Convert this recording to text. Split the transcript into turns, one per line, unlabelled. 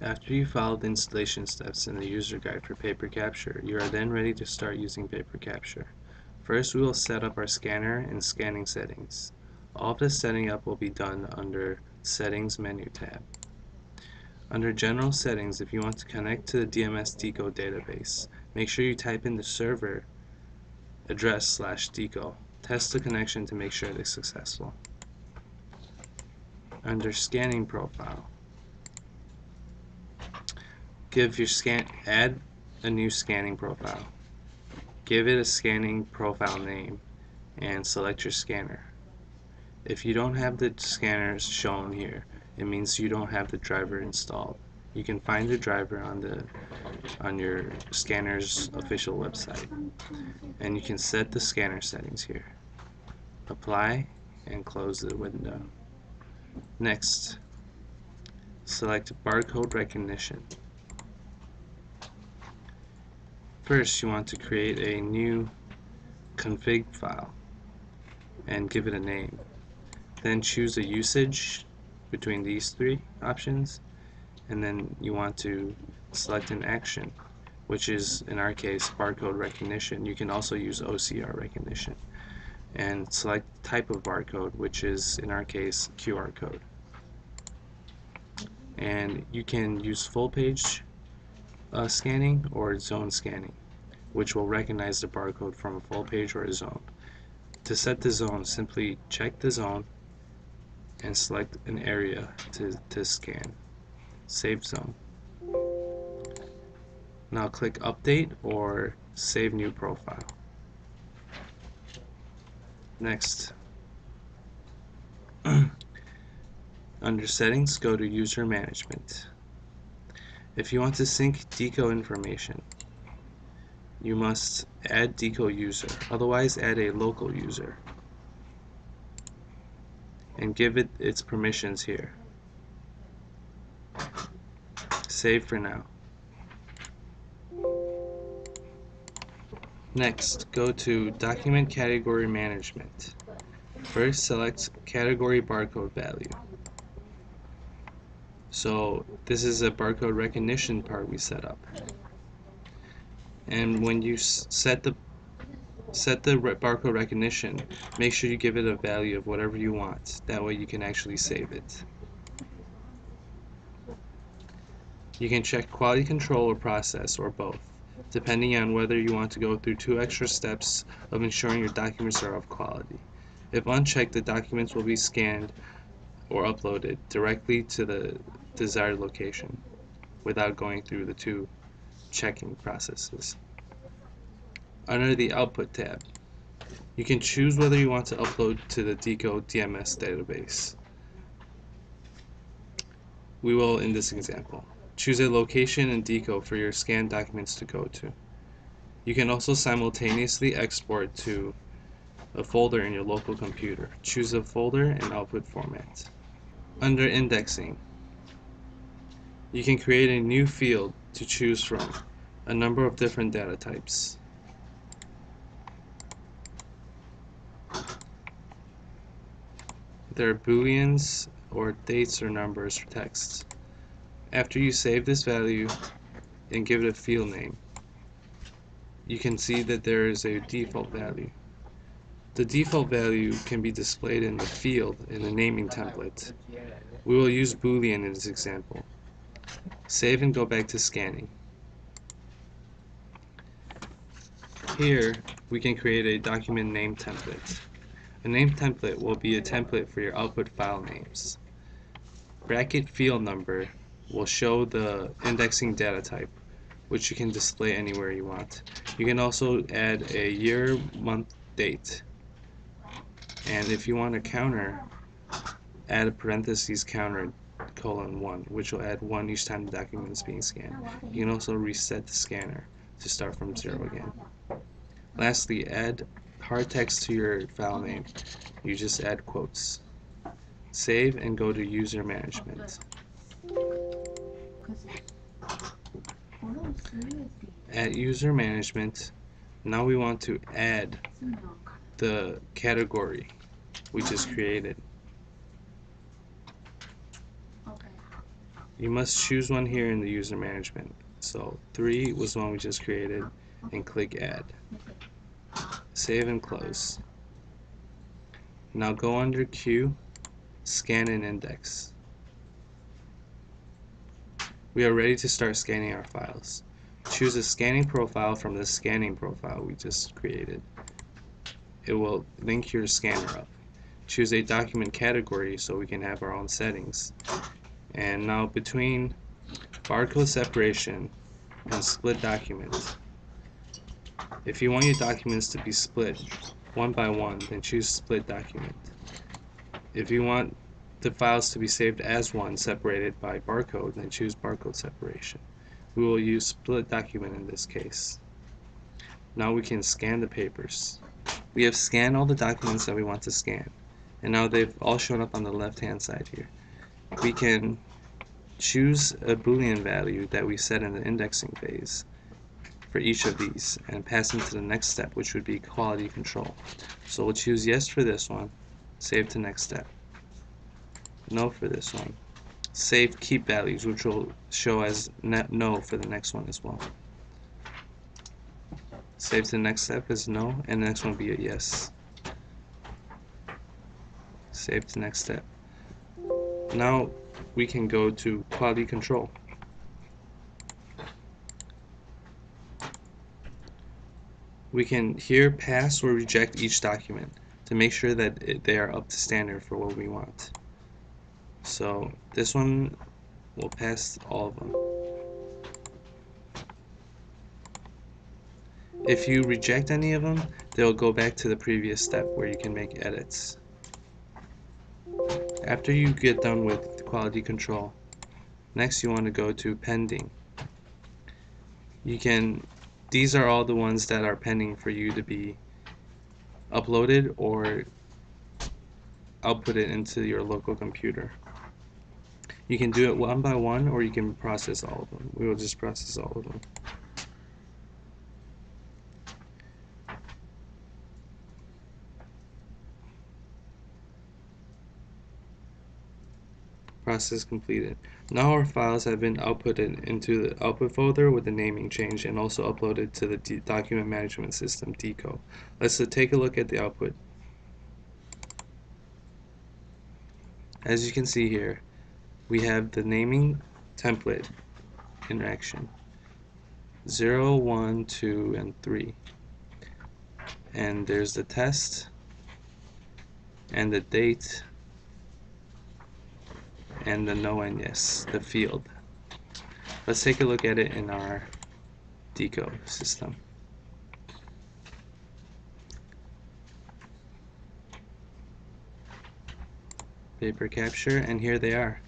After you follow the installation steps in the user guide for paper capture, you are then ready to start using paper capture. First, we will set up our scanner and scanning settings. All of the setting up will be done under Settings menu tab. Under General Settings, if you want to connect to the DMS Deco database, make sure you type in the server address /deco. Test the connection to make sure it is successful. Under Scanning Profile, add a new scanning profile. Give it a scanning profile name and select your scanner. If you don't have the scanners shown here, it means you don't have the driver installed. You can find the driver on your scanner's official website, and you can set the scanner settings here. Apply and close the window. Next, select Barcode Recognition. First, you want to create a new config file and give it a name. Then choose a usage between these three options, and then you want to select an action, which is in our case barcode recognition. You can also use OCR recognition, and select type of barcode, which is in our case QR code. And you can use full page scanning or zone scanning, which will recognize the barcode from a full page or a zone. To set the zone, simply check the zone and select an area to scan. Save zone. Now click Update or Save New Profile. Next, under Settings, go to User Management. If you want to sync Deco information, you must add Deco user, otherwise add a local user, and give it its permissions here. Save for now. Next, go to Document Category Management. First, select Category Barcode Value. So this is a barcode recognition part we set up. And when you set the barcode recognition, make sure you give it a value of whatever you want. That way you can actually save it. You can check quality control or process, or both, depending on whether you want to go through 2 extra steps of ensuring your documents are of quality. If unchecked, the documents will be scanned or uploaded directly to the desired location without going through the 2 checking processes. Under the Output tab, you can choose whether you want to upload to the Deco DMS database. We will, in this example, choose a location in Deco for your scanned documents to go to. You can also simultaneously export to a folder in your local computer. Choose a folder and output format. Under Indexing, you can create a new field to choose from a number of different data types. There are booleans or dates or numbers for text. After you save this value and give it a field name, you can see that there is a default value. The default value can be displayed in the field in the naming template. We will use boolean in this example. Save and go back to scanning. Here we can create a document name template. A name template will be a template for your output file names. Bracket field number will show the indexing data type, which you can display anywhere you want. You can also add a year, month, date. And if you want a counter, add a parentheses counter :1, which will add 1 each time the document is being scanned. You can also reset the scanner to start from 0 again. Lastly, add hard text to your file name. You just add quotes. Save and go to User Management. At User Management, now we want to add the category we just created. You must choose one here in the user management. So 3 was the one we just created, and click add. Save and close. Now go under Q, scan and index. We are ready to start scanning our files. Choose a scanning profile from the scanning profile we just created. It will link your scanner up. Choose a document category so we can have our own settings. And now between barcode separation and split documents, if you want your documents to be split one by one, then choose split document. If you want the files to be saved as one separated by barcode, then choose barcode separation. We will use split document in this case. Now we can scan the papers. We have scanned all the documents that we want to scan, and now they've all shown up on the left hand side here. We can choose a Boolean value that we set in the indexing phase for each of these and pass them to the next step, which would be quality control. So we'll choose yes for this one, save to next step. No for this one. Save keep values, which will show as no for the next one as well. Save to the next step as no, and the next one will be a yes. Save to next step. Now we can go to quality control. We can here pass or reject each document to make sure that they are up to standard for what we want. So this one will pass all of them. If you reject any of them, they'll go back to the previous step where you can make edits. After you get done with quality control, next you want to go to pending. These are all the ones that are pending for you to be uploaded or outputted into your local computer. You can do it one by one, or you can process all of them. We will just process all of them. Process completed. Now our files have been outputted into the output folder with the naming change and also uploaded to the document management system, DCO. Let's take a look at the output. As you can see here, we have the naming template interaction 0, 1, 2, and 3. And there's the test and the date and the no and yes, the field. Let's take a look at it in our DCO system. Paper capture, and here they are.